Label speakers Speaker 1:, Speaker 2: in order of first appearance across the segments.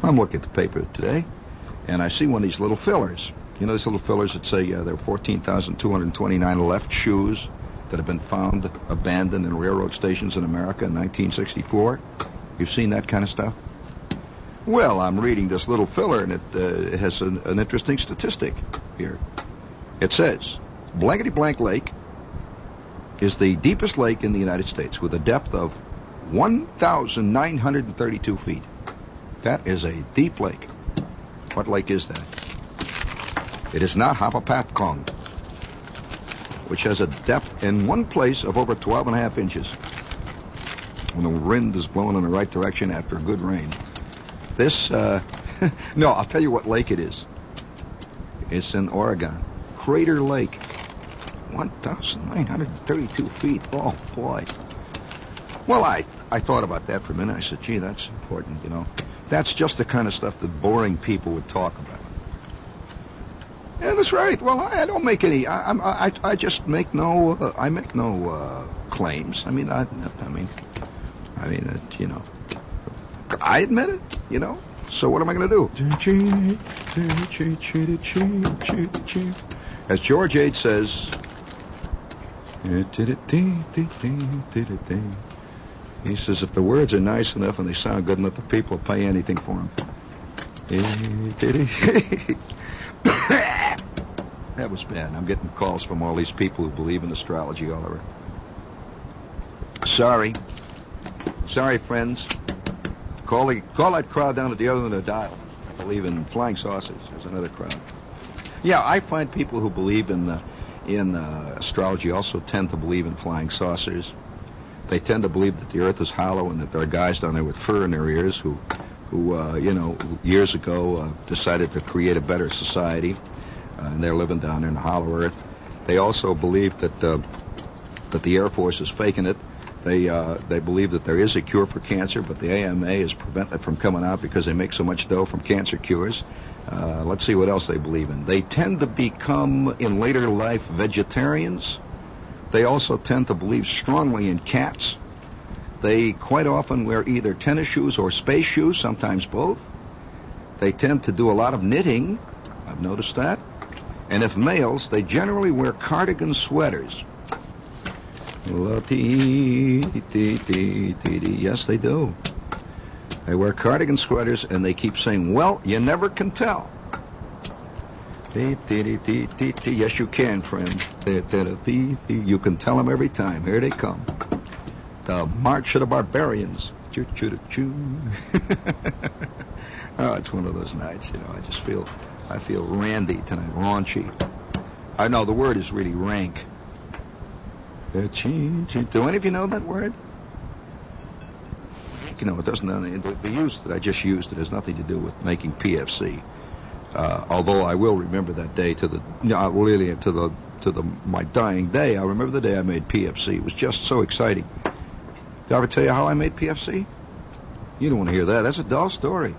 Speaker 1: I'm looking at the paper today, and I see one of these little fillers. You know these little fillers that say there are 14,229 left shoes that have been found abandoned in railroad stations in America in 1964? You've seen that kind of stuff? Well, I'm reading this little filler, and it has an interesting statistic here. It says, Blankety Blank Lake is the deepest lake in the United States with a depth of 1,932 feet. That is a deep lake. What lake is that? It is not Hapapatcong, which has a depth in one place of over 12.5 inches when the wind is blowing in the right direction after a good rain. This, no, I'll tell you what lake it is. It's in Oregon. Crater Lake. 1,932 feet. Oh, boy. Well, I thought about that for a minute. I said, gee, that's important, you know. That's just the kind of stuff that boring people would talk about. Yeah, that's right. Well, I don't make any. I just make no. I make no claims. I mean, you know. I admit it. You know. So what am I going to do? As George H. says. He says, if the words are nice enough and they sound good enough, the people will pay anything for them. That was bad. I'm getting calls from all these people who believe in astrology all over. Sorry, friends. Call that crowd down at the other end of the dial. I believe in flying saucers. There's another crowd. Yeah, I find people who believe in astrology also tend to believe in flying saucers. They tend to believe that the earth is hollow and that there are guys down there with fur in their ears who you know, years ago decided to create a better society, and they're living down there in the hollow earth. They also believe that the Air Force is faking it. They believe that there is a cure for cancer, but the AMA is preventing it from coming out because they make so much dough from cancer cures. Let's see what else they believe in. They tend to become, in later life, vegetarians. They also tend to believe strongly in cats. They quite often wear either tennis shoes or space shoes, sometimes both. They tend to do a lot of knitting. I've noticed that. And if males, they generally wear cardigan sweaters. Yes, they do. They wear cardigan sweaters, and they keep saying, well, you never can tell. Yes, you can, friend. You can tell them every time. Here they come. The March of the Barbarians. Choo, choo, choo. Oh, it's one of those nights, you know. I feel randy tonight, raunchy. I know the word is really rank. Do any of you know that word? You know, it doesn't. The use that I just used, it has nothing to do with making PFC. Although I will remember that day my dying day. I remember the day I made PFC. It was just so exciting. Did I ever tell you how I made PFC? You don't want to hear that. That's a dull story.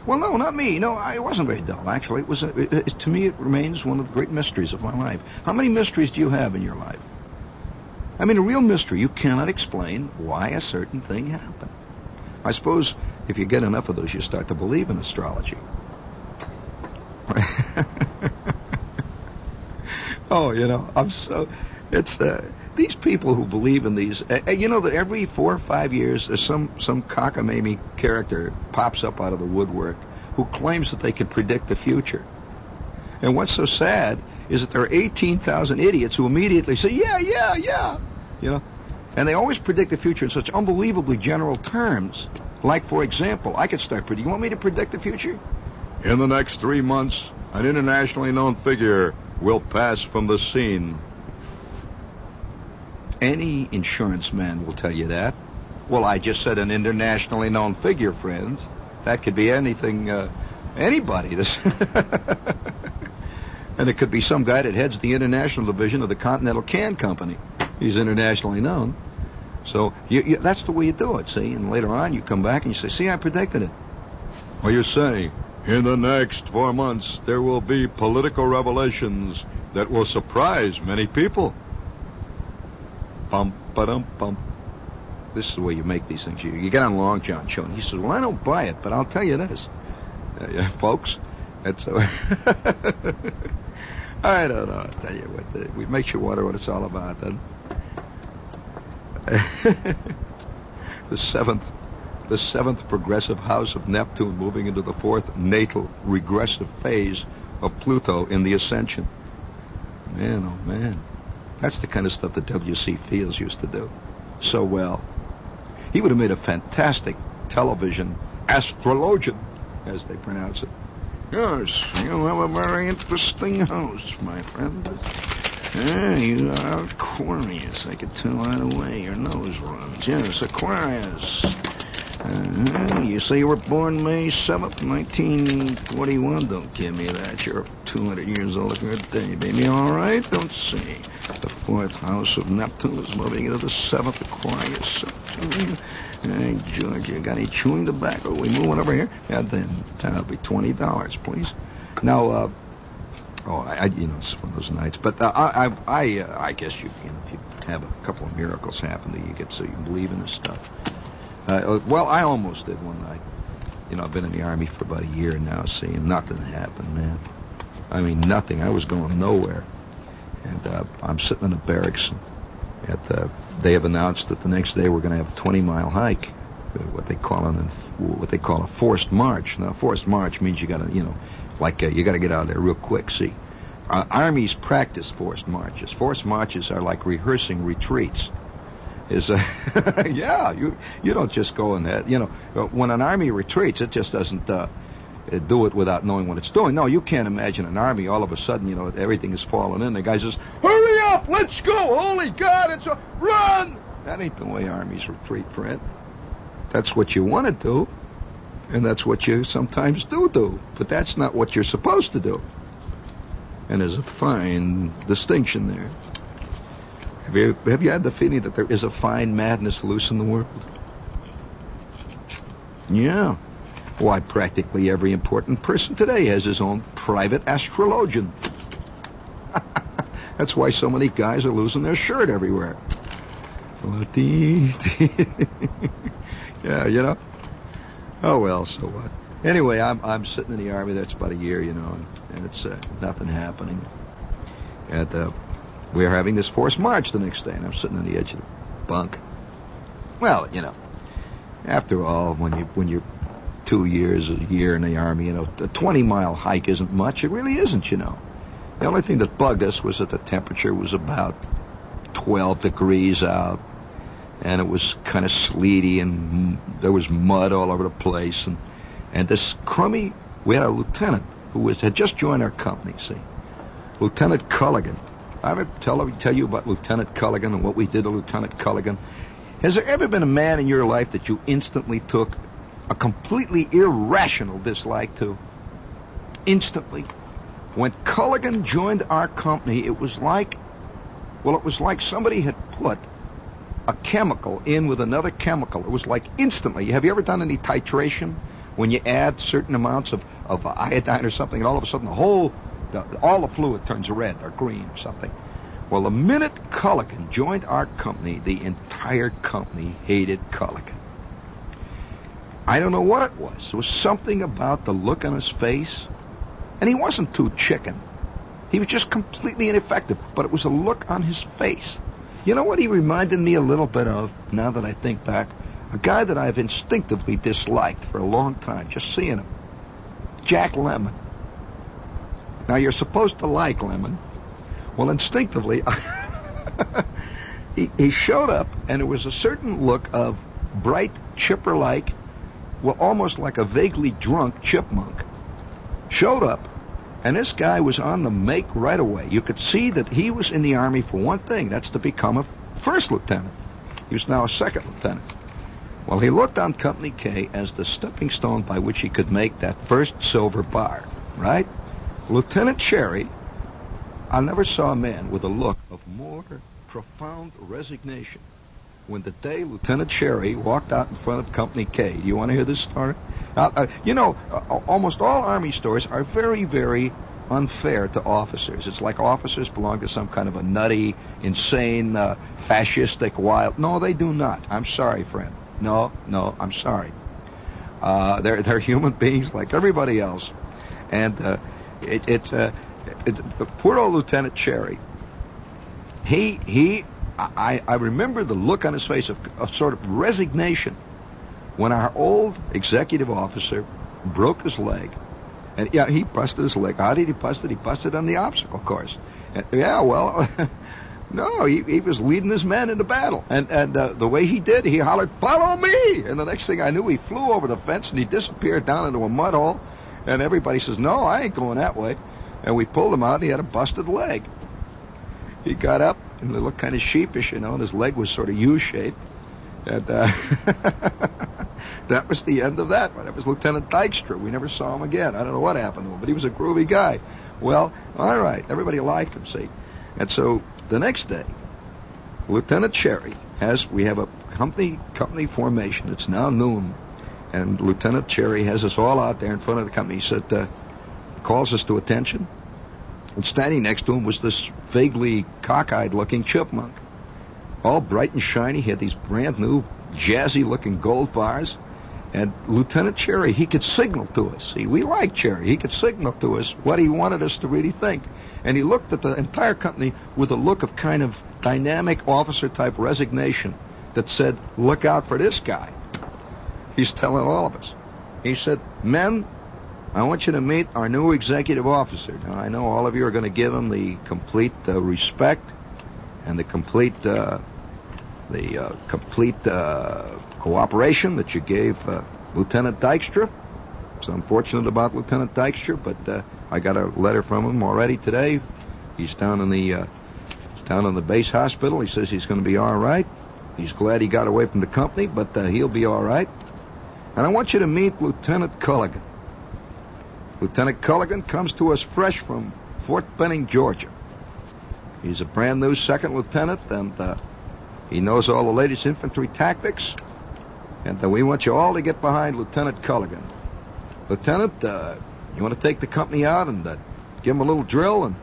Speaker 1: Well, no, not me. No, it wasn't very dull, actually. It was. To me, it remains one of the great mysteries of my life. How many mysteries do you have in your life? I mean, a real mystery. You cannot explain why a certain thing happened. I suppose if you get enough of those, you start to believe in astrology. Oh, you know, these people who believe in these, you know that every 4 or 5 years there's some cockamamie character pops up out of the woodwork who claims that they can predict the future. And what's so sad is that there are 18,000 idiots who immediately say, yeah, you know, and they always predict the future in such unbelievably general terms. Like, for example, I could start predicting. You want me to predict the future? In the next 3 months, an internationally known figure will pass from the scene. Any insurance man will tell you that. Well, I just said an internationally known figure, friends. That could be anything, anybody. And it could be some guy that heads the international division of the Continental Can Company. He's internationally known. So that's the way you do it, see? And later on, you come back and you say, see, I predicted it. Well, you say, in the next 4 months, there will be political revelations that will surprise many people. Bum. This is the way you make these things. You get on Long John show, and he says, well, I don't buy it, but I'll tell you this. Folks, that's... I don't know. I'll tell you what. We make you wonder what it's all about, then. The seventh progressive house of Neptune moving into the fourth natal regressive phase of Pluto in the ascension. Man, oh man. That's the kind of stuff that W.C. Fields used to do so well. He would have made a fantastic television astrologian, as they pronounce it. Yes, you have a very interesting house, my friend. You are Aquarius. I could tell right away. Your nose runs. Yes, Aquarius. You say you were born May 7th, 1941. Don't give me that. You're 200 years old. Good day, baby. All right? Don't say. The fourth house of Neptune is moving into the seventh Aquarius. Hey, George, you got any chewing tobacco? We moving over here? Yeah, then that'll be $20, please. Now, it's one of those nights. But I guess you if you have a couple of miracles happen to you, get so you believe in this stuff. Well, I almost did one night. I've been in the Army for about a year now, see, and nothing happened, man. I mean, nothing. I was going nowhere. And I'm sitting in the barracks. They have announced that the next day we're going to have a 20-mile hike, what they call a forced march. Now, forced march means you got to, you got to get out of there real quick. See, armies practice forced marches. Forced marches are like rehearsing retreats. Yeah, you don't just go in that. When an army retreats, it just doesn't do it without knowing what it's doing. No, you can't imagine an army all of a sudden, everything is falling in. The guy says, hurry up, let's go, holy God, run! That ain't the way armies retreat, Fred. That's what you want to do, and that's what you sometimes do, but that's not what you're supposed to do. And there's a fine distinction there. Have you had the feeling that there is a fine madness loose in the world? Yeah. Why, practically every important person today has his own private astrologian. That's why so many guys are losing their shirt everywhere. Yeah, Oh, well, so what? Anyway, I'm sitting in the Army. That's about a year, and it's nothing happening. And we're having this forced march the next day, and I'm sitting on the edge of the bunk. Well, after all, when you're 2 years, a year in the Army, a 20-mile hike isn't much. It really isn't, The only thing that bugged us was that the temperature was about 12 degrees out, and it was kind of sleety, and there was mud all over the place, and this crummy, we had a lieutenant who had just joined our company, see, Lieutenant Culligan. I ever tell you about Lieutenant Culligan and what we did to Lieutenant Culligan? Has there ever been a man in your life that you instantly took a completely irrational dislike to? Instantly. When Culligan joined our company, it was like somebody had put a chemical in with another chemical. It was like instantly. Have you ever done any titration? When you add certain amounts of iodine or something, and all of a sudden all the fluid turns red or green or something. Well, the minute Culligan joined our company, the entire company hated Culligan. I don't know what it was. There was something about the look on his face. And he wasn't too chicken. He was just completely ineffective. But it was a look on his face. You know what he reminded me a little bit of, now that I think back? A guy that I've instinctively disliked for a long time, just seeing him. Jack Lemmon. Now, you're supposed to like Lemmon. Well, instinctively, he showed up, and it was a certain look of bright, chipper-like, well, almost like a vaguely drunk chipmunk. Showed up, and this guy was on the make right away. You could see that he was in the Army for one thing, that's to become a first lieutenant. He was now a second lieutenant. Well, he looked on Company K as the stepping stone by which he could make that first silver bar, right? Lieutenant Cherry, I never saw a man with a look of more profound resignation. When the day Lieutenant Cherry walked out in front of Company K, do you want to hear this story? Almost all Army stories are very, very unfair to officers. It's like officers belong to some kind of a nutty, insane, fascistic, wild... No, they do not. I'm sorry, friend. No, I'm sorry. They're human beings like everybody else. And poor old Lieutenant Cherry, I remember the look on his face of sort of resignation when our old executive officer broke his leg. And yeah, he busted his leg. How did he bust it? He busted on the obstacle course. And, no, he was leading his men into battle. And the way he did, he hollered, "Follow me!" And the next thing I knew, he flew over the fence and he disappeared down into a mud hole. And everybody says, "No, I ain't going that way." And we pulled him out and he had a busted leg. He got up and he looked kind of sheepish, and his leg was sort of U-shaped. And that was the end of that one. That was Lieutenant Dykstra. We never saw him again. I don't know what happened to him, but he was a groovy guy. Well, all right, everybody liked him, see. And so the next day, Lieutenant Cherry we have a company formation. It's now noon, and Lieutenant Cherry has us all out there in front of the company. He said, calls us to attention, and standing next to him was this vaguely cockeyed-looking chipmunk, all bright and shiny. He had these brand new, jazzy-looking gold bars. And Lieutenant Cherry, he could signal to us. See, we like Cherry. He could signal to us what he wanted us to really think. And he looked at the entire company with a look of kind of dynamic officer-type resignation that said, "Look out for this guy." He's telling all of us. He said, "Men, I want you to meet our new executive officer." Now, I know all of you are going to give him the complete respect and the complete cooperation that you gave Lieutenant Dykstra. It's unfortunate about Lieutenant Dykstra, but I got a letter from him already today. He's down in the base hospital. He says he's going to be all right. He's glad he got away from the company, but he'll be all right. And I want you to meet Lieutenant Culligan. Lieutenant Culligan comes to us fresh from Fort Benning, Georgia. He's a brand new second lieutenant, and he knows all the latest infantry tactics. And we want you all to get behind Lieutenant Culligan. Lieutenant, you want to take the company out and give them a little drill, and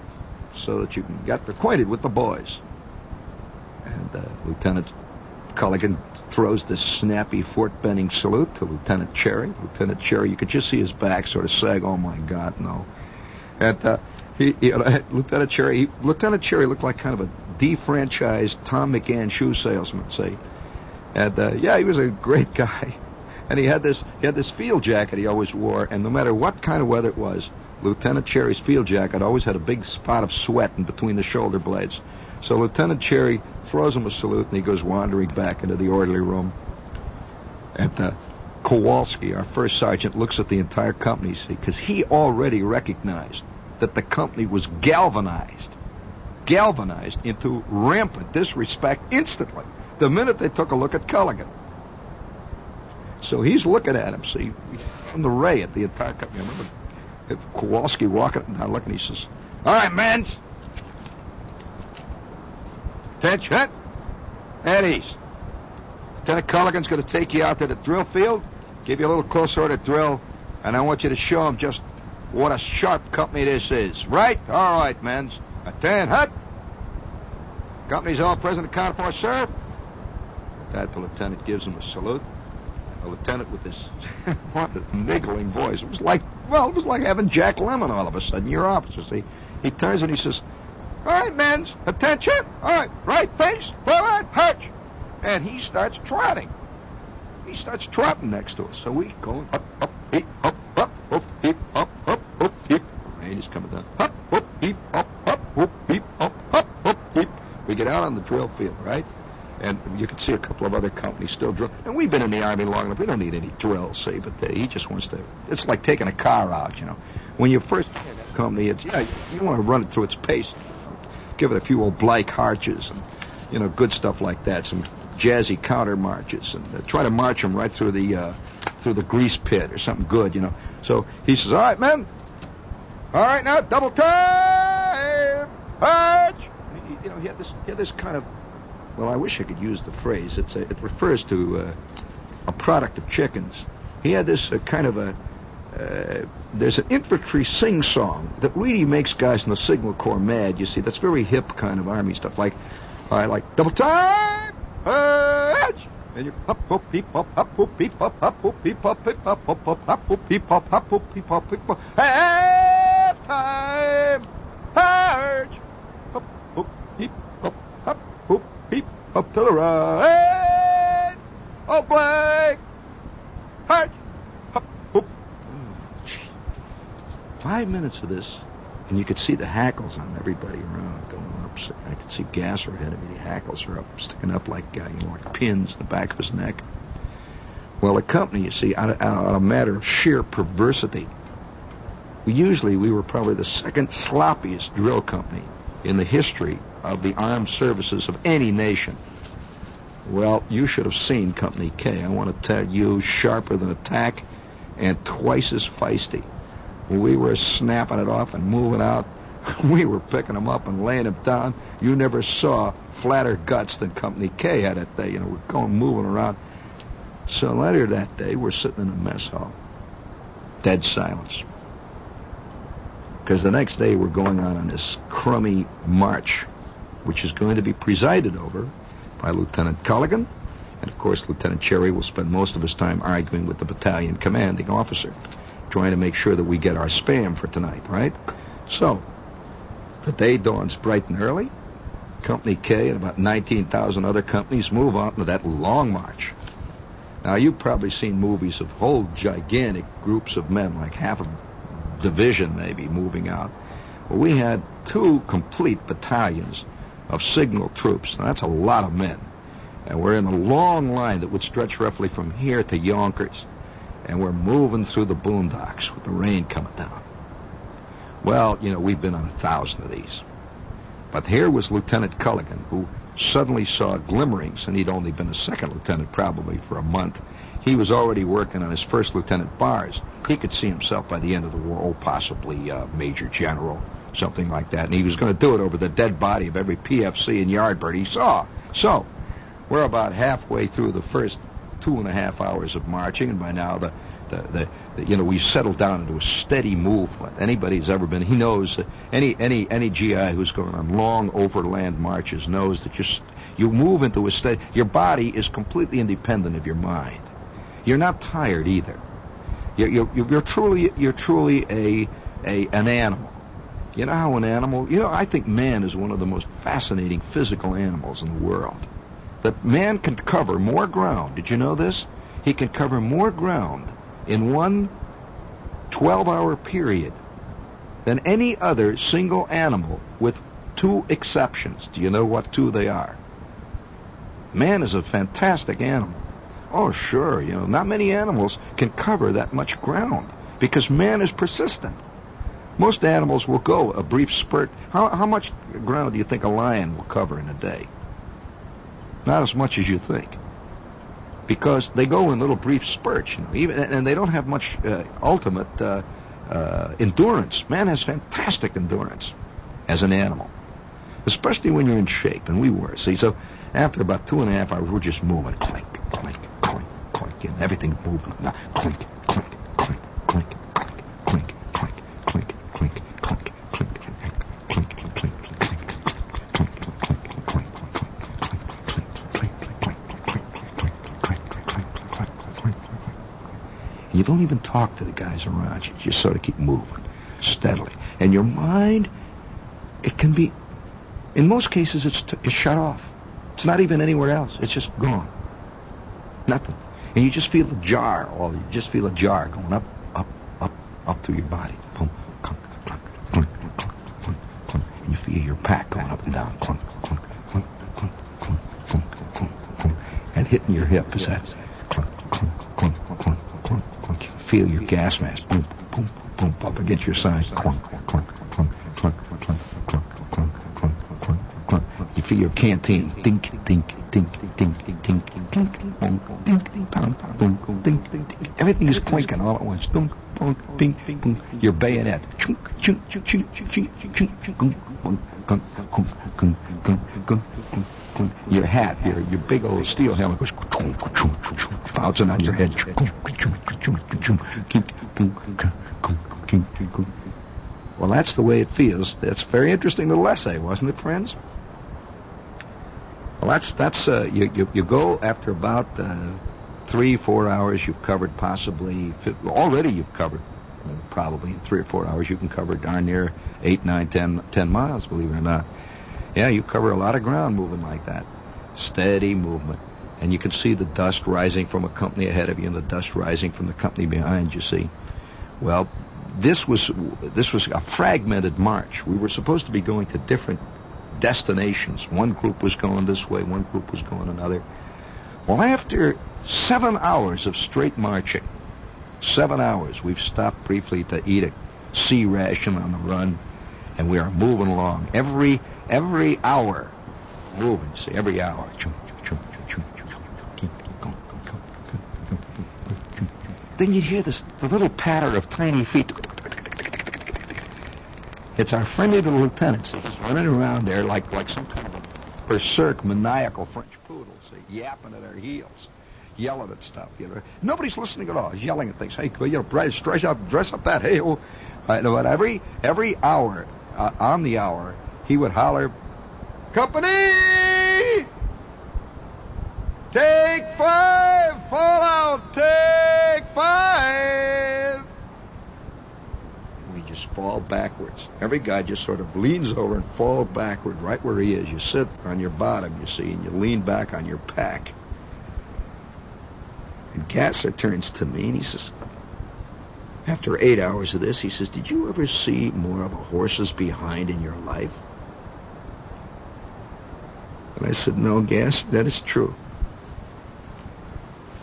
Speaker 1: so that you can get acquainted with the boys. And Lieutenant Culligan throws this snappy Fort Benning salute to Lieutenant Cherry. Lieutenant Cherry, you could just see his back sort of sag. "Oh my God, no!" And Lieutenant Cherry looked like kind of a defranchised Tom McGann shoe salesman, see. And he was a great guy. And he had this field jacket he always wore, and no matter what kind of weather it was, Lieutenant Cherry's field jacket always had a big spot of sweat in between the shoulder blades. So Lieutenant Cherry throws him a salute, and he goes wandering back into the orderly room. And Kowalski, our first sergeant, looks at the entire company, see, because he already recognized that the company was galvanized into rampant disrespect instantly, the minute they took a look at Culligan. So he's looking at him, see, from the ray at the entire company. I remember Kowalski walking down looking, he says, "All right, men. Attention. At ease. Lieutenant Culligan's going to take you out to the drill field, give you a little close order drill, and I want you to show him just what a sharp company this is. Right? All right, men. Attend, hut. Company's all present and accounted for, sir." That the lieutenant gives him a salute. A lieutenant with this niggling voice. It was like having Jack Lemmon all of a sudden, your officer. See, he turns and he says, All right, men, attention. All right face, forward, march. And he starts trotting. He starts trotting next to us. So we go up, beep, up, beep, up, beep. Rain is coming down. Up, beep, up, beep, up, beep. We get out on the drill field, right? And you can see a couple of other companies still drill. And we've been in the Army long enough. We don't need any drills, see, but he just wants to. It's like taking a car out, you know. When you first get that company, it's, you want to run it through its pace. Give it a few old Blake arches and, you know, good stuff like that. Some jazzy counter marches, and try to march them right through the grease pit or something good, you know. So he says, all right, men. All right, now, double time. March. You know, he had this kind of, well, I wish I could use the phrase. It refers to a product of chickens. He had this kind of there's an infantry sing-song that really makes guys in the Signal Corps mad, you see. That's very hip kind of Army stuff. Like double time, march! And you up, beep, up, beep, up, beep, up, beep, up, beep, up, beep, up, half time, march! Up, beep, up, beep, up to the right, oh, Blake, march! 5 minutes of this, and you could see the hackles on everybody around going up. I could see Gasser ahead of me. The hackles are up, sticking up like like pins in the back of his neck. Well, the company, you see, out of a matter of sheer perversity, we were probably the second sloppiest drill company in the history of the armed services of any nation. Well, you should have seen Company K. I want to tell you, sharper than a tack and twice as feisty. We were snapping it off and moving out. We were picking them up and laying them down. You never saw flatter guts than Company K had that day. You know, we're going moving around. So later that day, we're sitting in a mess hall. Dead silence. Because the next day we're going on this crummy march, which is going to be presided over by Lieutenant Culligan. And, of course, Lieutenant Cherry will spend most of his time arguing with the battalion commanding officer, trying to make sure that we get our spam for tonight, right? So, the day dawns bright and early. Company K and about 19,000 other companies move on to that long march. Now, you've probably seen movies of whole gigantic groups of men, like half a division maybe, moving out. Well, we had 2 complete battalions of signal troops. Now, that's a lot of men. And we're in a long line that would stretch roughly from here to Yonkers. And we're moving through the boondocks with the rain coming down. Well, you know, we've been on 1,000 of these. But here was Lieutenant Culligan, who suddenly saw glimmerings, and he'd only been a second lieutenant probably for a month. He was already working on his first lieutenant bars. He could see himself by the end of the war, possibly Major General, something like that. And he was going to do it over the dead body of every PFC and Yardbird he saw. So, we're about halfway through the first 2.5 hours of marching, and by now we've settled down into a steady movement. Anybody who's ever been, he knows that any GI who's going on long overland marches knows that you move into a steady. Your body is completely independent of your mind. You're not tired either. You're truly an animal. You know how an animal? You know, I think man is one of the most fascinating physical animals in the world. That man can cover more ground. Did you know this? He can cover more ground in one 12-hour period than any other single animal, with 2 exceptions. Do you know what 2 they are? Man is a fantastic animal. Oh, sure, you know, not many animals can cover that much ground because man is persistent. Most animals will go a brief spurt. How much ground do you think a lion will cover in a day? Not as much as you think, because they go in little brief spurts, you know, and they don't have much ultimate endurance. Man has fantastic endurance as an animal, especially when you're in shape, and we were. See, so after about 2.5 hours, we're just moving, clink, clink, clink, clink, and everything moving. Now, clink, clink, clink, clink, clink, clink, clink, clink, clink, clink, clink, clink, clink. You don't even talk to the guys around you. You just sort of keep moving steadily. And your mind, it can be In most cases, it's shut off. It's not even anywhere else. It's just gone. Nothing. And you just feel the jar. You just feel a jar going up, up, up, up through your body. Clunk, clunk, clunk, clunk, clunk, clunk, clunk. And you feel your pack going up and down. Clunk, clunk, clunk, clunk, clunk, clunk, clunk, clunk. And hitting your hip is that clunk, clunk, clunk, clunk, clunk, clunk. You feel your gas mask. Boom, boom, boom, up against your side. Clunk, clunk, clunk, clunk, clunk, clunk, clunk, clunk, clunk, clunk. You feel your canteen. Dink, dink, dink, dink, dink, dink, clink, dink, dink, pound, dink, dink, dink. Everything is clinking all at once. Dunk, dunk, dink, dink. Your bayonet. Chunk, chunk, chunk, chunk, chunk, chunk, chunk. Your hat, your big old steel helmet goes bouncing on your head. Well, that's the way it feels. That's a very interesting little essay, wasn't it, friends? Well, that's you go after about 3-4 hours. You've covered possibly already. You've covered probably in 3 or 4 hours. You can cover darn near 8, 9, 10 miles. Believe it or not. Yeah, you cover a lot of ground moving like that. Steady movement, and you can see the dust rising from a company ahead of you, and the dust rising from the company behind you. See, well, this was a fragmented march. We were supposed to be going to different destinations. One group was going this way, one group was going another. Well, after 7 hours of straight marching, 7 hours, we've stopped briefly to eat a sea ration on the run, and we are moving along. Every hour, moving, see, every hour. Then you hear the little patter of tiny feet. It's our friendly little lieutenant. He's running around there like some kind of berserk, maniacal French poodle, see, yapping at our heels, yelling at stuff. Nobody's listening at all. He's yelling at things. Hey, dress up that. Hey, oh. But every hour, on the hour, he would holler, "Company! Take 5! Fall out! Take 5!" We just fall backwards. Every guy just sort of leans over and falls backward right where he is. You sit on your bottom, you see, and you lean back on your pack. And Gasser turns to me and he says, after 8 hours of this, he says, "Did you ever see more of a horse's behind in your life?" And I said, "No, Gasser, that is true."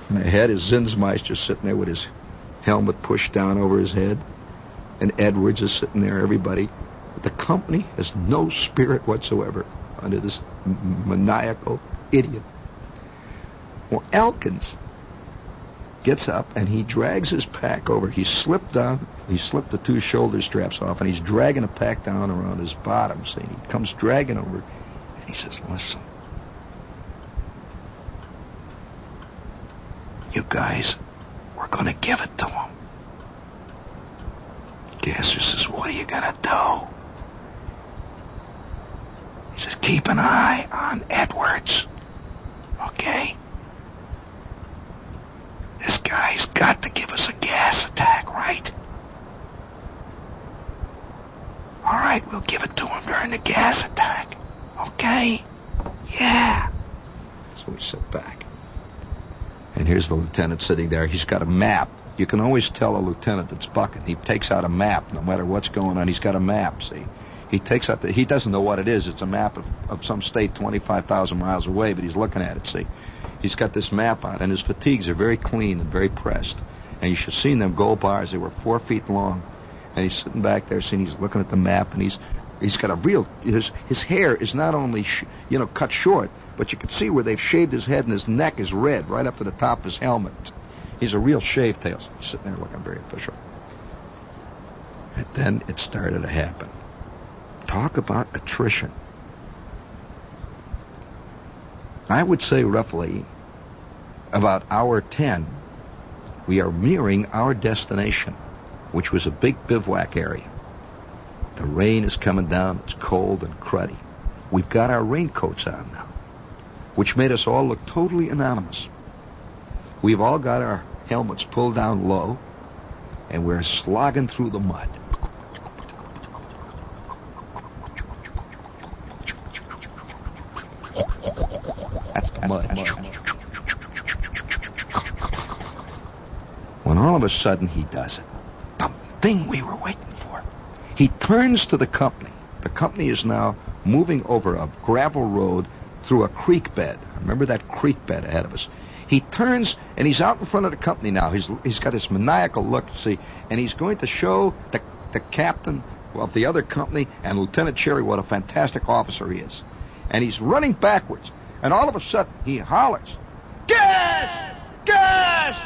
Speaker 1: And I had his Zinsmeister sitting there with his helmet pushed down over his head. And Edwards is sitting there, everybody. The company has no spirit whatsoever under this maniacal idiot. Well, Elkins gets up and he drags his pack over. He slipped the 2 shoulder straps off, and he's dragging a pack down around his bottom. See, he comes dragging over, and he says, "Listen, you guys, we're going to give it to him." Gasser says, "What are you going to do?" He says, "Keep an eye on Edwards, okay? This guy's got to give us a gas attack, right? All right, we'll give it to him during the gas attack, okay? Yeah." So we sit back. And here's the lieutenant sitting there. He's got a map. You can always tell a lieutenant that's bucking. He takes out a map, no matter what's going on. He's got a map, see. He takes out he doesn't know what it is. It's a map of some state 25,000 miles away, but he's looking at it, see. He's got this map on, and his fatigues are very clean and very pressed. And you should have seen them gold bars. They were 4 feet long. And he's sitting back there, seeing, he's looking at the map, and he's got a real, his hair is not only, cut short, but you can see where they've shaved his head, and his neck is red right up to the top of his helmet. He's a real shave tail. He's sitting there looking very official. And then it started to happen. Talk about attrition. I would say roughly about hour 10, we are nearing our destination, which was a big bivouac area. The rain is coming down. It's cold and cruddy. We've got our raincoats on now, which made us all look totally anonymous. We've all got our helmets pulled down low, and we're slogging through the mud. of a sudden, he does it. The thing we were waiting for. He turns to the company. The company is now moving over a gravel road through a creek bed. Remember that creek bed ahead of us. He turns, and he's out in front of the company now. He's got this maniacal look, see, and he's going to show the captain of the other company and Lieutenant Cherry what a fantastic officer he is. And he's running backwards, and all of a sudden, he hollers, "Gas! Gas!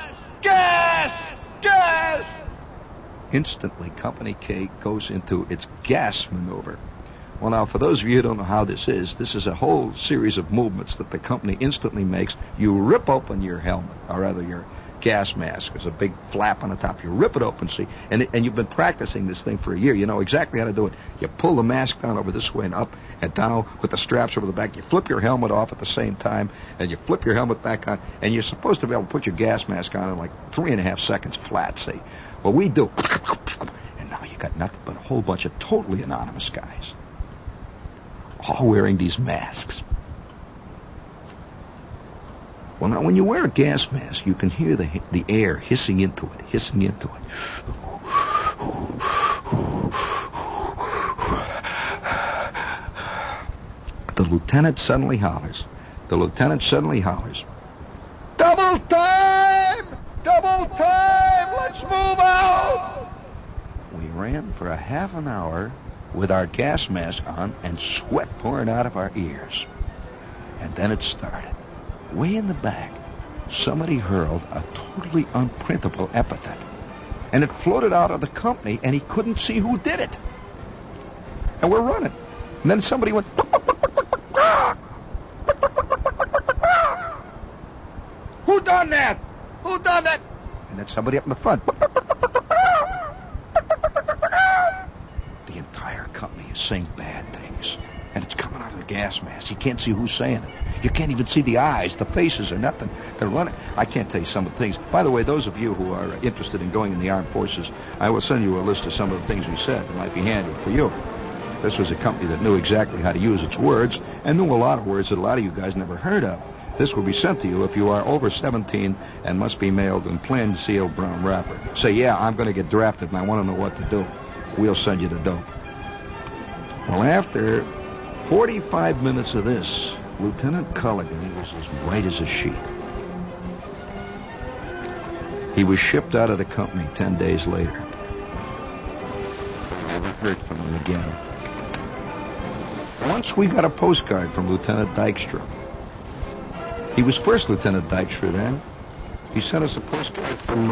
Speaker 1: Gas! Gas!" Instantly, Company K goes into its gas maneuver. Well, now, for those of you who don't know how this is a whole series of movements that the company instantly makes. You rip open your helmet, or rather your gas mask. There's a big flap on the top. You rip it open, see, and you've been practicing this thing for a year. You know exactly how to do it. You pull the mask down over this way and up and down with the straps over the back. You flip your helmet off at the same time, and you flip your helmet back on, and you're supposed to be able to put your gas mask on in like 3.5 seconds flat, see. Well, we do. And now you got nothing but a whole bunch of totally anonymous guys, all wearing these masks. Well, now, when you wear a gas mask, you can hear the air hissing into it. The lieutenant suddenly hollers. "Double time! Double time! Let's move out!" We ran for a half an hour with our gas mask on and sweat pouring out of our ears. And then it started. Way in the back, somebody hurled a totally unprintable epithet. And it floated out of the company, and he couldn't see who did it. And we're running. And then somebody went, "Who done that? Who done that?" And then somebody up in the front. The entire company is saying bad things. And it's coming out of the gas mask. You can't see who's saying it. You can't even see the eyes, the faces, or nothing. They're running. I can't tell you some of the things. By the way, those of you who are interested in going in the armed forces, I will send you a list of some of the things we said. It might be handy for you. This was a company that knew exactly how to use its words, and knew a lot of words that a lot of you guys never heard of. This will be sent to you if you are over 17 and must be mailed in plain sealed brown wrapper. Say, "Yeah, I'm going to get drafted and I want to know what to do." We'll send you the dope. Well, after 45 minutes of this, Lieutenant Culligan was as white as a sheet. He was shipped out of the company 10 days later. I never heard from him again. Once we got a postcard from Lieutenant Dykstra. He was First Lieutenant Dykstra then. He sent us a postcard from